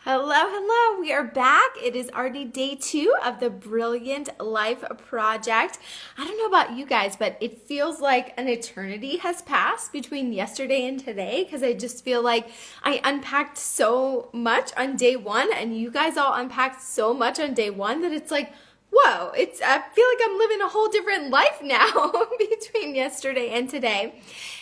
Hello, hello. We are back. It is already day 2 of the Brilliant Life Project. I don't know about you guys, but it feels like an eternity has passed between yesterday and today because I just feel like I unpacked so much on day 1 and you guys all unpacked so much on day 1 that it's like, whoa, I feel like I'm living a whole different life now between yesterday and today.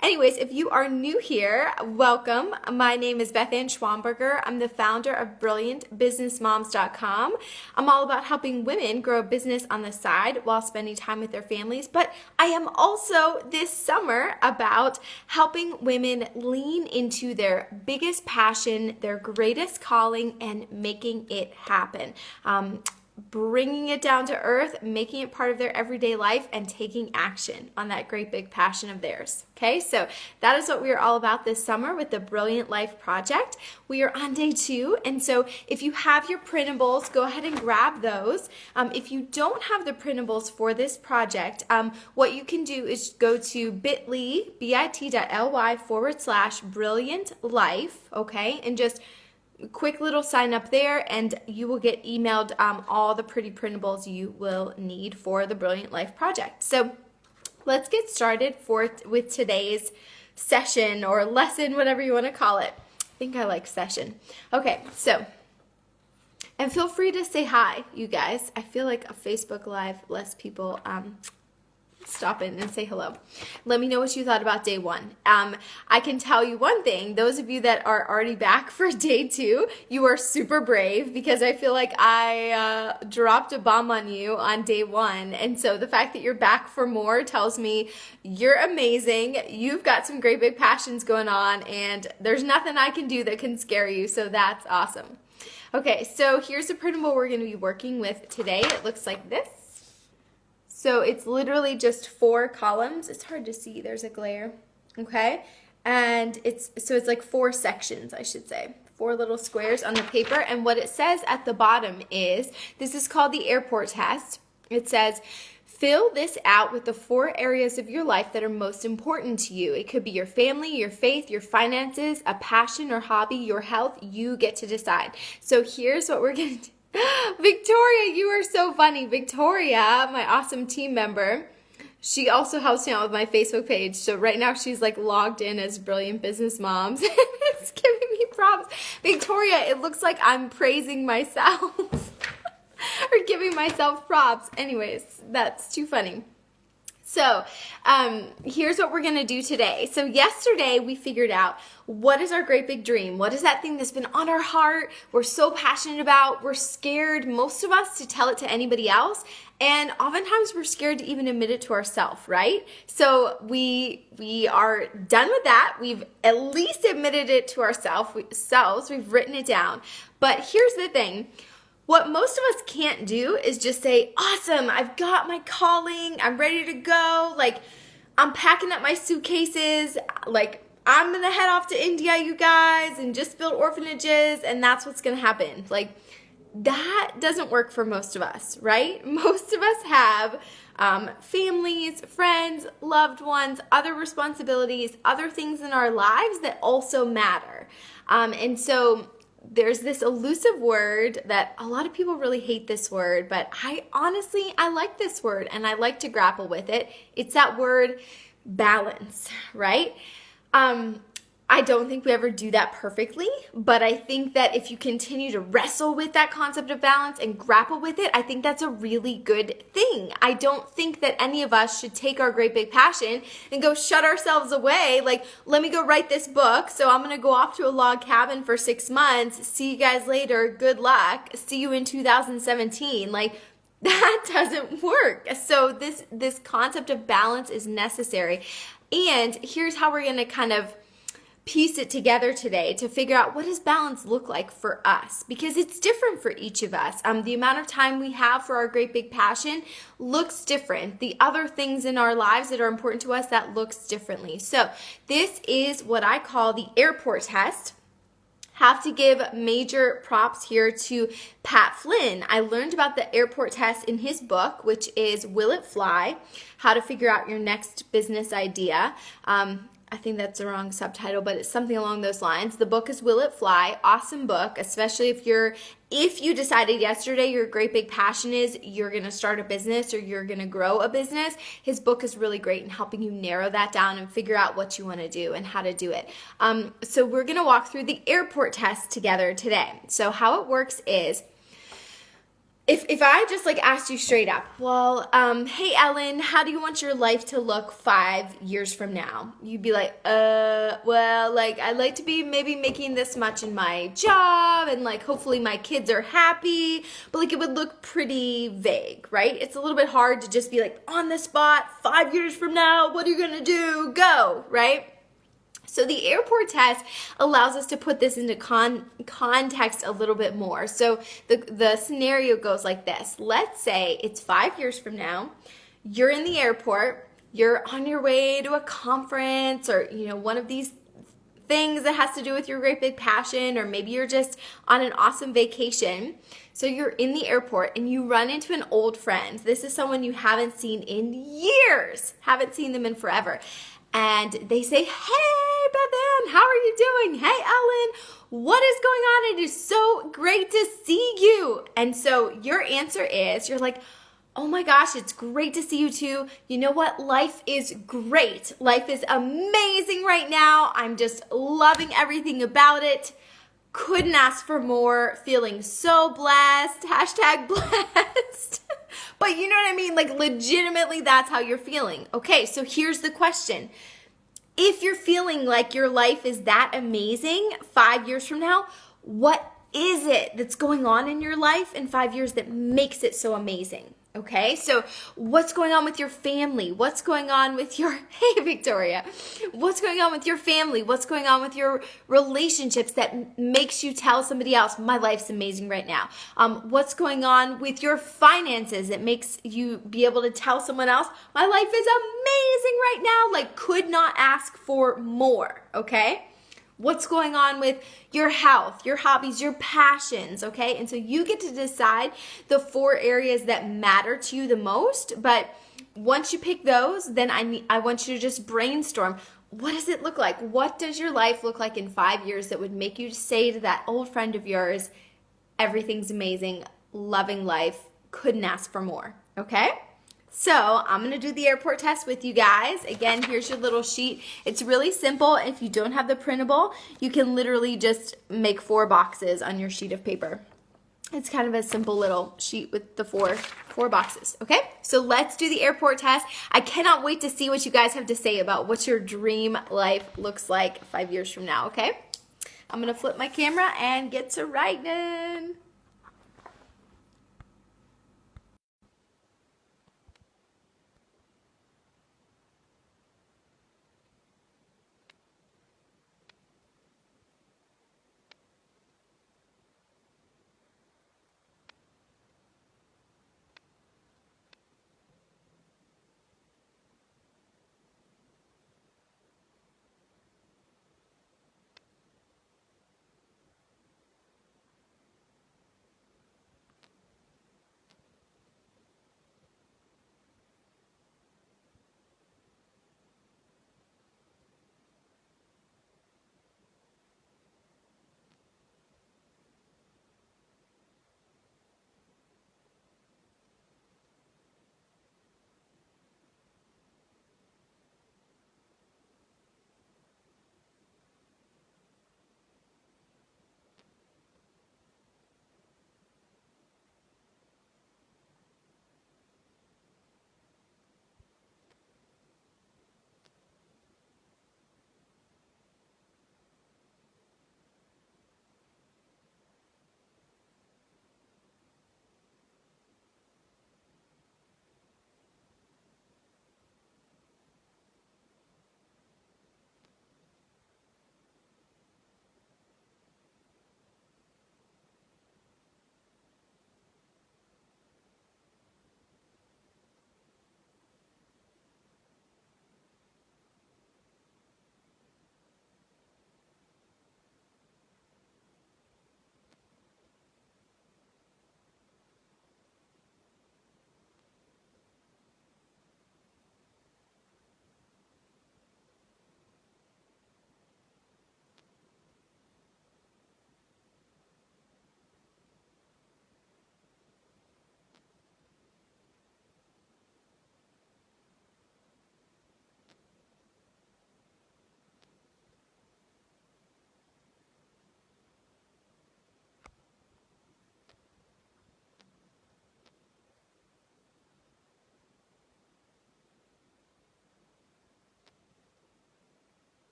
Anyways, if you are new here, welcome. My name is Beth Ann Schwamberger. I'm the founder of BrilliantBusinessMoms.com. I'm all about helping women grow a business on the side while spending time with their families. But I am also this summer about helping women lean into their biggest passion, their greatest calling, and making it happen. Bringing it down to earth, making it part of their everyday life, and taking action on that great big passion of theirs. Okay, so that is what we are all about this summer with the Brilliant Life Project. We are on day 2, and so if you have your printables, go ahead and grab those. If you don't have the printables for this project, what you can do is go to bit.ly/brilliant life, okay, and just quick little sign up there and you will get emailed all the pretty printables you will need for the Brilliant Life Project. So let's get started with today's session or lesson, whatever you want to call it. I think I like session. Okay, so, and feel free to say hi, you guys. I feel like a Facebook Live lets people stop in and say hello. Let me know what you thought about day 1. I can tell you one thing. Those of you that are already back for day 2, you are super brave because I feel like I dropped a bomb on you on day 1. And so the fact that you're back for more tells me you're amazing. You've got some great big passions going on and there's nothing I can do that can scare you. So that's awesome. Okay, so here's the printable we're going to be working with today. It looks like this. So it's literally just 4 columns. It's hard to see, there's a glare, okay? And it's like 4 sections, I should say. 4 little squares on the paper. And what it says at the bottom is, this is called the airport test. It says, fill this out with the 4 areas of your life that are most important to you. It could be your family, your faith, your finances, a passion or hobby, your health. You get to decide. So here's what we're going to do. Victoria, you are so funny. Victoria, my awesome team member, she also helps me out with my Facebook page. So right now she's like logged in as Brilliant Business Moms. It's giving me props. Victoria, it looks like I'm praising myself or giving myself props. Anyways, that's too funny. So here's what we're going to do today. So yesterday we figured out what is our great big dream? What is that thing that's been on our heart? We're so passionate about. We're scared, most of us, to tell it to anybody else. And oftentimes we're scared to even admit it to ourselves, right? So we are done with that. We've at least admitted it to ourselves. We've written it down. But here's the thing. What most of us can't do is just say, awesome, I've got my calling, I'm ready to go, like, I'm packing up my suitcases, like, I'm going to head off to India, you guys, and just build orphanages, and that's what's going to happen. Like, that doesn't work for most of us, right? Most of us have families, friends, loved ones, other responsibilities, other things in our lives that also matter. And so there's this elusive word that a lot of people really hate this word, but I like this word and I like to grapple with it. It's that word balance, right? I don't think we ever do that perfectly, but I think that if you continue to wrestle with that concept of balance and grapple with it, I think that's a really good thing. I don't think that any of us should take our great big passion and go shut ourselves away. Like, let me go write this book. So I'm going to go off to a log cabin for 6 months. See you guys later. Good luck. See you in 2017. Like, that doesn't work. So this concept of balance is necessary. And here's how we're going to kind of piece it together today to figure out what does balance look like for us, because it's different for each of us. The amount of time we have for our great big passion looks different. The other things in our lives that are important to us, that looks differently. So this is what I call the airport test. Have to give major props here to Pat Flynn. I learned about the airport test in his book, which is Will It Fly? How to Figure Out Your Next Business Idea. I think that's the wrong subtitle, but it's something along those lines. The book is Will It Fly? Awesome book, especially if you decided yesterday your great big passion is you're going to start a business or you're going to grow a business. His book is really great in helping you narrow that down and figure out what you want to do and how to do it. So we're going to walk through the airport test together today. So how it works is, if I just like asked you straight up, well, hey Ellen, how do you want your life to look 5 years from now? You'd be like, well, like I'd like to be maybe making this much in my job and like hopefully my kids are happy, but like it would look pretty vague, right? It's a little bit hard to just be like on the spot, 5 years from now, what are you gonna do? Go, right? So the airport test allows us to put this into context a little bit more. So the scenario goes like this. Let's say it's 5 years from now. You're in the airport. You're on your way to a conference or, one of these things that has to do with your great big passion, or maybe you're just on an awesome vacation. So you're in the airport and you run into an old friend. This is someone you haven't seen in years, haven't seen them in forever. And they say, hey, Beth Ann, how are you doing? Hey, Ellen, what is going on? It is so great to see you. And so your answer is, you're like, oh my gosh, it's great to see you too. You know what? Life is great. Life is amazing right now. I'm just loving everything about it. Couldn't ask for more. Feeling so blessed. Hashtag blessed. But you know what I mean? Like legitimately, that's how you're feeling. Okay, so here's the question. If you're feeling like your life is that amazing 5 years from now, what is it that's going on in your life in 5 years that makes it so amazing? Okay, so what's going on with your family? What's going on with your, hey Victoria, what's going on with your family? What's going on with your relationships that makes you tell somebody else, my life's amazing right now? What's going on with your finances that makes you be able to tell someone else, my life is amazing right now, like could not ask for more, okay? What's going on with your health, your hobbies, your passions, okay? And so you get to decide the 4 areas that matter to you the most. But once you pick those, then I want you to just brainstorm. What does it look like? What does your life look like in 5 years that would make you say to that old friend of yours, everything's amazing, loving life, couldn't ask for more, okay? So I'm going to do the airport test with you guys. Again, here's your little sheet. It's really simple. If you don't have the printable, you can literally just make 4 boxes on your sheet of paper. It's kind of a simple little sheet with the four boxes, okay? So let's do the airport test. I cannot wait to see what you guys have to say about what your dream life looks like 5 years from now, okay? I'm going to flip my camera and get to writing.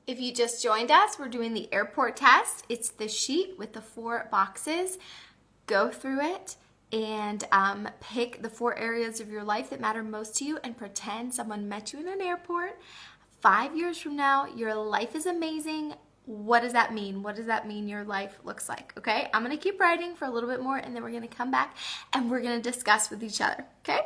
If you just joined us, we're doing the airport test. It's the sheet with the 4 boxes. Go through it and pick the 4 areas of your life that matter most to you and pretend someone met you in an airport. 5 years from now, your life is amazing. What does that mean? What does that mean your life looks like? Okay, I'm going to keep writing for a little bit more and then we're going to come back and we're going to discuss with each other. Okay?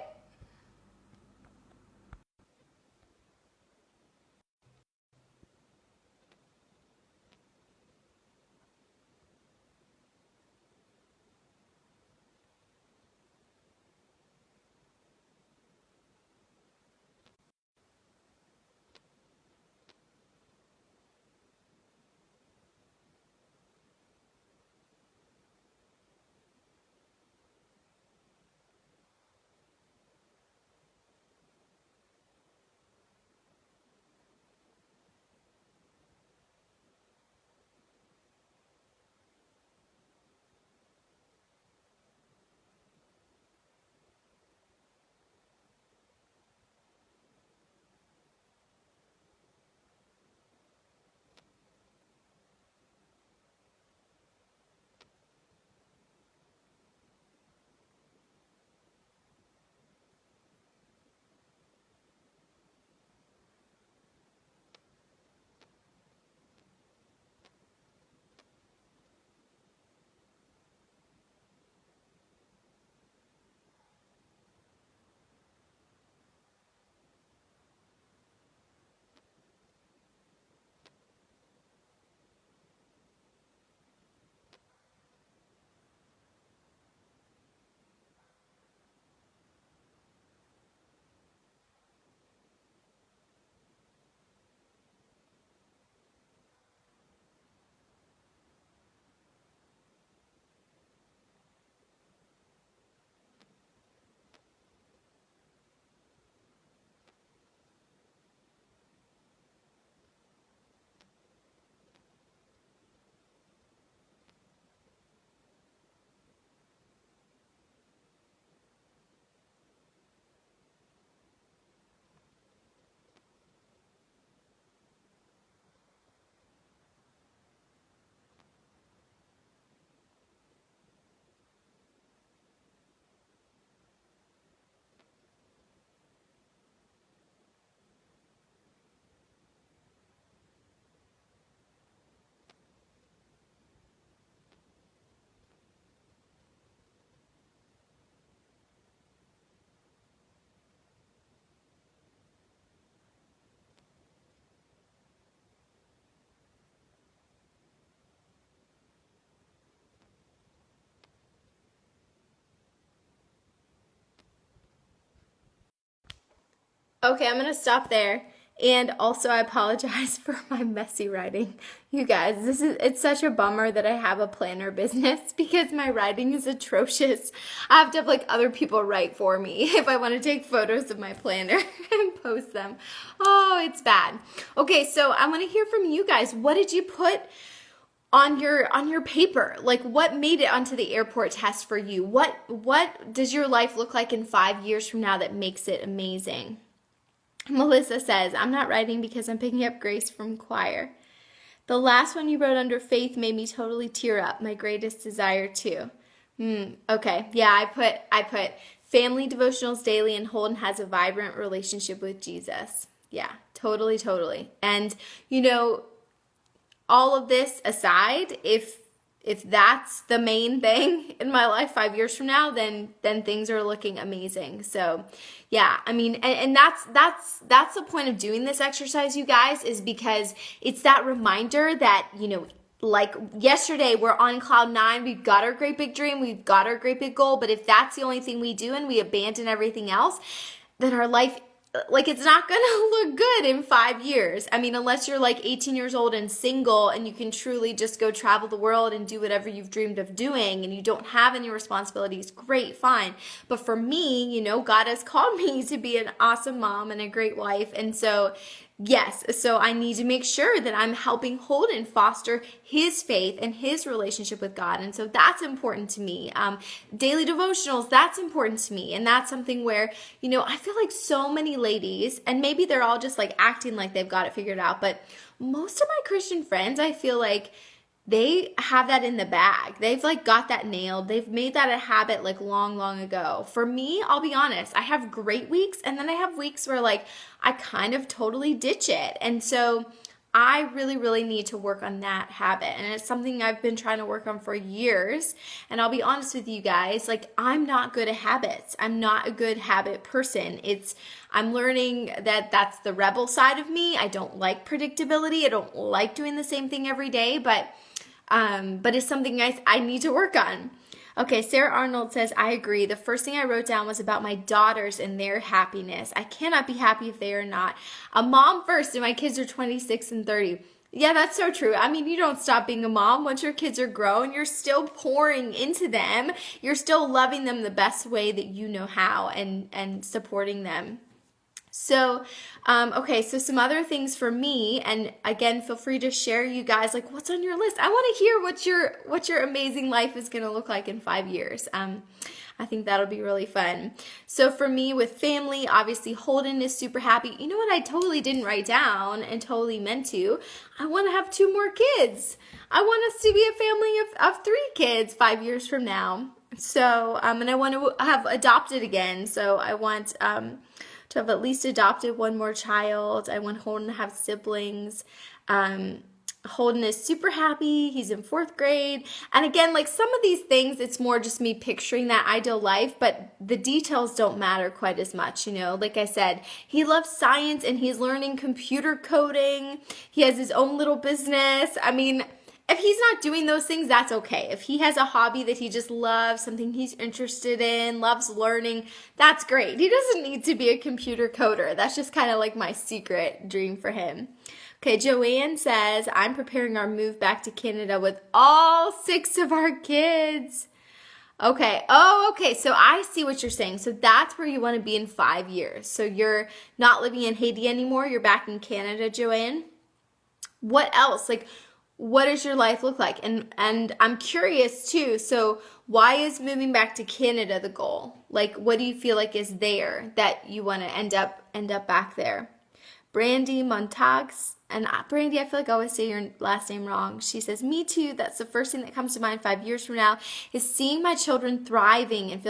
Okay, I'm gonna stop there. And also I apologize for my messy writing. You guys, it's such a bummer that I have a planner business because my writing is atrocious. I have to have like other people write for me if I want to take photos of my planner and post them. Oh, it's bad. Okay, so I want to hear from you guys. What did you put on your paper? Like, what made it onto the airport test for you? What does your life look like in 5 years from now that makes it amazing? Melissa says, I'm not writing because I'm picking up Grace from choir. The last one you wrote under faith made me totally tear up. My greatest desire too. Okay. Yeah, I put family devotionals daily and Holden has a vibrant relationship with Jesus. Yeah, totally, totally. And all of this aside, if that's the main thing in my life 5 years from now, then things are looking amazing. So yeah, I mean, and that's the point of doing this exercise, you guys, is because it's that reminder that, like yesterday, we're on cloud 9, we've got our great big dream, we've got our great big goal, but if that's the only thing we do and we abandon everything else, then our life, like, it's not gonna look good in 5 years. I mean, unless you're like 18 years old and single and you can truly just go travel the world and do whatever you've dreamed of doing and you don't have any responsibilities, great, fine. But for me, God has called me to be an awesome mom and a great wife. And so Yes, so I need to make sure that I'm helping Holden foster his faith and his relationship with God. And so that's important to me. Daily devotionals, that's important to me. And that's something where, I feel like so many ladies, and maybe they're all just like acting like they've got it figured out, but most of my Christian friends, I feel like they have that in the bag. They've like got that nailed. They've made that a habit like long, long ago. For me, I'll be honest, I have great weeks and then I have weeks where like I kind of totally ditch it. And so I really, really need to work on that habit. And it's something I've been trying to work on for years. And I'll be honest with you guys, like I'm not good at habits. I'm not a good habit person. I'm learning that that's the rebel side of me. I don't like predictability. I don't like doing the same thing every day, but it's something I need to work on. Okay, Sarah Arnold says, I agree. The first thing I wrote down was about my daughters and their happiness. I cannot be happy if they are not. A mom first, and my kids are 26 and 30. Yeah, that's so true. I mean, you don't stop being a mom. Once your kids are grown, you're still pouring into them. You're still loving them the best way that you know how and supporting them. So, okay, so some other things for me, and again, feel free to share, you guys, like what's on your list. I want to hear what your amazing life is going to look like in 5 years. I think that'll be really fun. So for me with family, obviously Holden is super happy. You know what I totally didn't write down and totally meant to? I want to have 2 more kids. I want us to be a family of 3 kids 5 years from now. So, and I want to have adopted again. So I want, to have at least adopted 1 more child. I want Holden to have siblings. Holden is super happy. He's in 4th grade. And again, like some of these things, it's more just me picturing that ideal life, but the details don't matter quite as much. Like I said, he loves science and he's learning computer coding. He has his own little business. I mean, if he's not doing those things, that's okay. If he has a hobby that he just loves, something he's interested in, loves learning, that's great. He doesn't need to be a computer coder. That's just kind of like my secret dream for him. Okay, Joanne says, I'm preparing our move back to Canada with all 6 of our kids. Okay. Oh, okay. So I see what you're saying. So that's where you want to be in 5 years. So you're not living in Haiti anymore. You're back in Canada, Joanne. What else? Like, what does your life look like? And I'm curious too. So why is moving back to Canada the goal? Like, what do you feel like is there that you want to end up back there? Brandy Montags, and Brandy, I feel like I always say your last name wrong. She says, me too. That's the first thing that comes to mind 5 years from now is seeing my children thriving and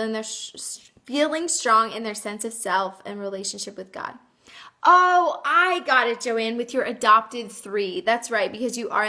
feeling strong in their sense of self and relationship with God. Oh, I got it, Joanne, with your adopted 3. That's right, because you're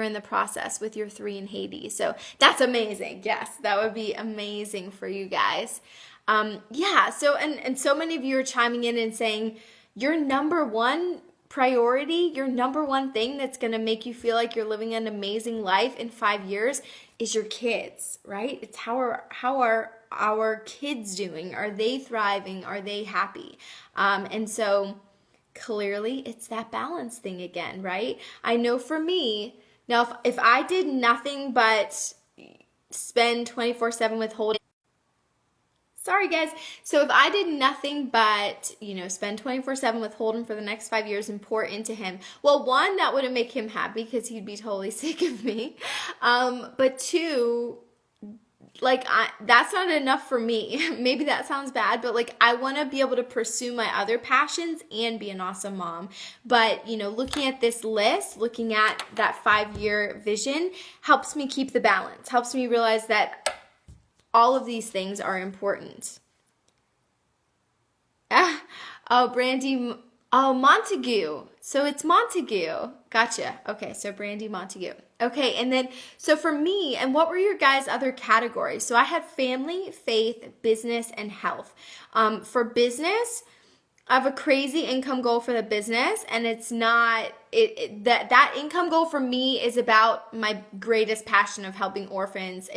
in the process with your 3 in Haiti. So that's amazing. Yes, that would be amazing for you guys. Yeah, so and so many of you are chiming in and saying your number 1 priority, your number 1 thing that's going to make you feel like you're living an amazing life in 5 years is your kids, right? It's how are our kids doing? Are they thriving? Are they happy? And so clearly it's that balance thing again, right? I know for me, now if I did nothing but spend 24/7 with Holden, sorry guys, so if I did nothing but, spend 24/7 with Holden for the next 5 years and pour into him, well, 1, that wouldn't make him happy because he'd be totally sick of me, but 2, like that's not enough for me. Maybe that sounds bad, but like I want to be able to pursue my other passions and be an awesome mom. But looking at this list, looking at that 5-year vision helps me keep the balance, helps me realize that all of these things are important. Oh, Brandy, Montague. So it's Montague. Gotcha. Okay, so Brandy Montague. Okay, and then, so for me, and what were your guys' other categories? So I had family, faith, business, and health. For business, I have a crazy income goal for the business, and it's not, that income goal for me is about my greatest passion of helping orphans.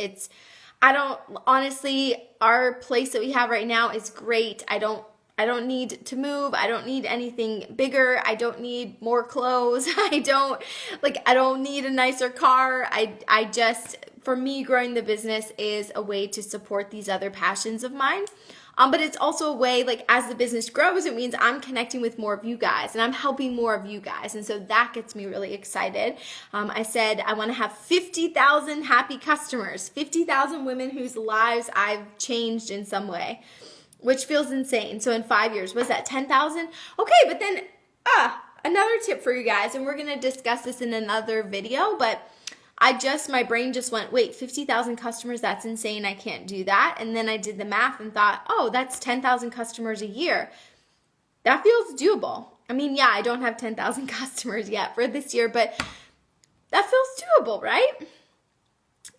Honestly, our place that we have right now is great. I don't need to move. I don't need anything bigger. I don't need more clothes. I don't need a nicer car. For me, growing the business is a way to support these other passions of mine. But it's also a way, like, as the business grows, it means I'm connecting with more of you guys and I'm helping more of you guys. And so that gets me really excited. I said I want to have 50,000 happy customers, 50,000 women whose lives I've changed in some way, which feels insane. So in 5 years, was that 10,000? Okay, but then, another tip for you guys, and we're going to discuss this in another video, but my brain just went, wait, 50,000 customers, that's insane, I can't do that. And then I did the math and thought, oh, that's 10,000 customers a year. That feels doable. I mean, yeah, I don't have 10,000 customers yet for this year, but that feels doable, right?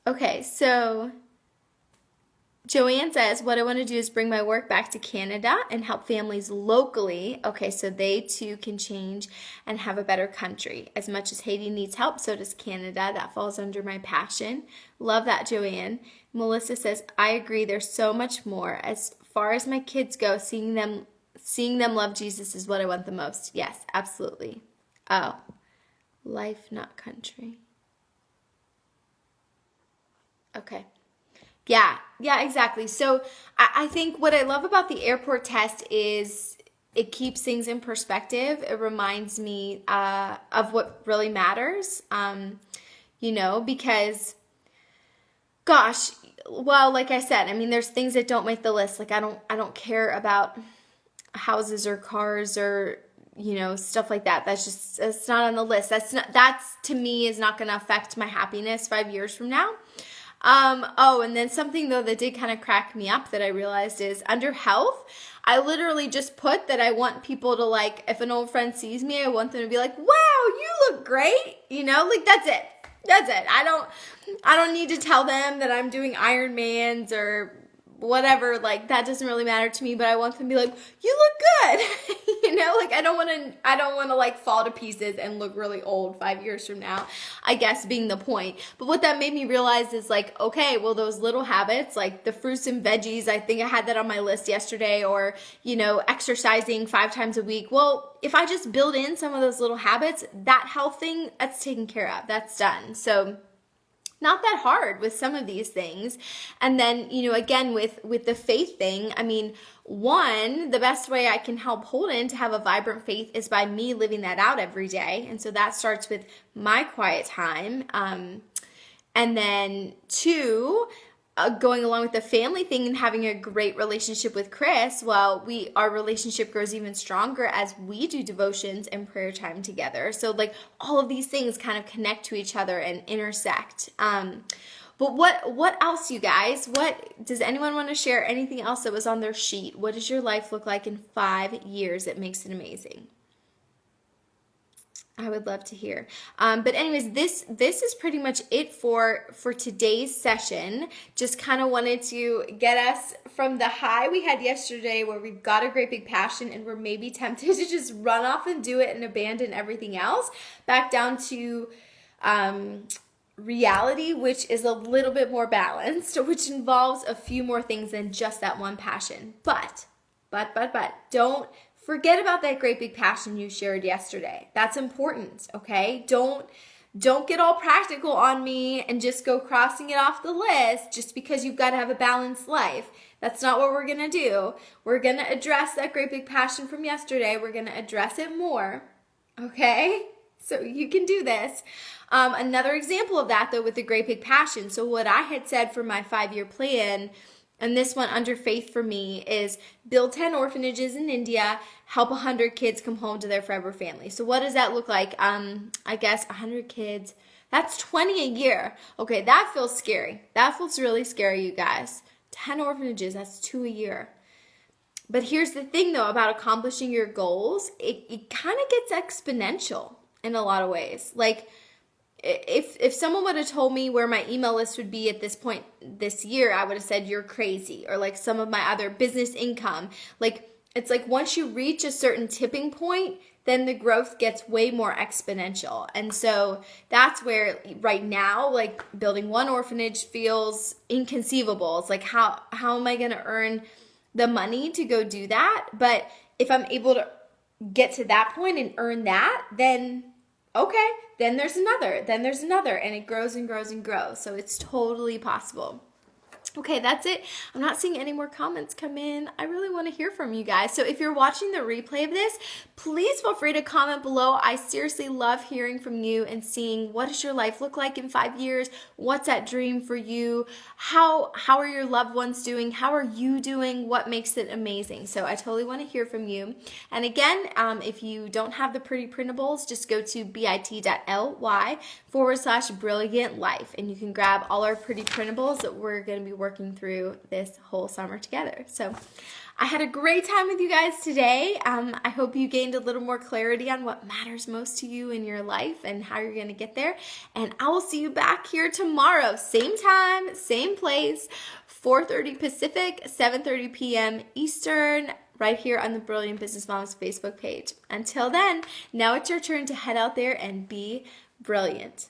Okay, so Joanne says, what I want to do is bring my work back to Canada and help families locally. Okay, so they too can change and have a better country. As much as Haiti needs help, so does Canada. That falls under my passion. Love that, Joanne. Melissa says, I agree. There's so much more. As far as my kids go, seeing them love Jesus is what I want the most. Yes, absolutely. Oh, life, not country. Okay. Yeah, exactly. So I think what I love about the airport test is it keeps things in perspective. It reminds me of what really matters, because, gosh, well, like I said, I mean, there's things that don't make the list. Like I don't care about houses or cars or stuff like that. It's not on the list. That's to me is not going to affect my happiness 5 years from now. And then something though that did kind of crack me up that I realized is under health, I literally just put that I want people to, like, if an old friend sees me, I want them to be like, wow, you look great. Like that's it. I don't need to tell them that I'm doing Ironmans or whatever. Like that doesn't really matter to me, but I want them to be like, you look good. Like I don't want to like fall to pieces and look really old 5 years from now, I guess being the point. But what that made me realize is like, okay, well, those little habits, like the fruits and veggies, I think I had that on my list yesterday, or, exercising 5 times a week. Well, if I just build in some of those little habits, that health thing, that's taken care of. That's done. So not that hard with some of these things. And then, again, with the faith thing, I mean, the best way I can help Holden to have a vibrant faith is by me living that out every day. And so that starts with my quiet time. And then 2, going along with the family thing and having a great relationship with Chris, well, our relationship grows even stronger as we do devotions and prayer time together. So like all of these things kind of connect to each other and intersect. But what else, you guys? What does anyone want to share? Anything else that was on their sheet? What does your life look like in 5 years that makes it amazing? I would love to hear. But anyways, this is pretty much it for today's session. Just kind of wanted to get us from the high we had yesterday where we've got a great big passion and we're maybe tempted to just run off and do it and abandon everything else, back down to reality, which is a little bit more balanced, which involves a few more things than just that one passion. But don't forget about that great big passion you shared yesterday. That's important, okay? Don't get all practical on me and just go crossing it off the list just because you've got to have a balanced life. That's not what we're going to do. We're going to address that great big passion from yesterday. We're going to address it more, okay? So you can do this. Another example of that, though, with the great big passion. So what I had said for my 5-year plan, and this one under faith for me, is build 10 orphanages in India, help 100 kids come home to their forever family. So what does that look like? I guess 100 kids, that's 20 a year. Okay, that feels scary. That feels really scary, you guys. 10 orphanages, that's 2 a year. But here's the thing, though, about accomplishing your goals. It kind of gets exponential in a lot of ways. Like, if someone would have told me where my email list would be at this point this year, I would have said, you're crazy. Or like some of my other business income. Like, it's like once you reach a certain tipping point, then the growth gets way more exponential. And so that's where right now, like building one orphanage feels inconceivable. It's like, how am I going to earn the money to go do that? But if I'm able to get to that point and earn that, then okay, then there's another, and it grows and grows and grows. So it's totally possible. Okay, that's it. I'm not seeing any more comments come in. I really want to hear from you guys. So if you're watching the replay of this, please feel free to comment below. I seriously love hearing from you and seeing what does your life look like in 5 years? What's that dream for you? How are your loved ones doing? How are you doing? What makes it amazing? So I totally want to hear from you. And again, if you don't have the pretty printables, just go to bit.ly/brilliant life and you can grab all our pretty printables that we're going to be working through this whole summer together. So I had a great time with you guys today. I hope you gained a little more clarity on what matters most to you in your life and how you're going to get there. And I will see you back here tomorrow, same time, same place, 4:30 Pacific, 7:30 p.m. Eastern, right here on the Brilliant Business Moms Facebook page. Until then, now it's your turn to head out there and be brilliant.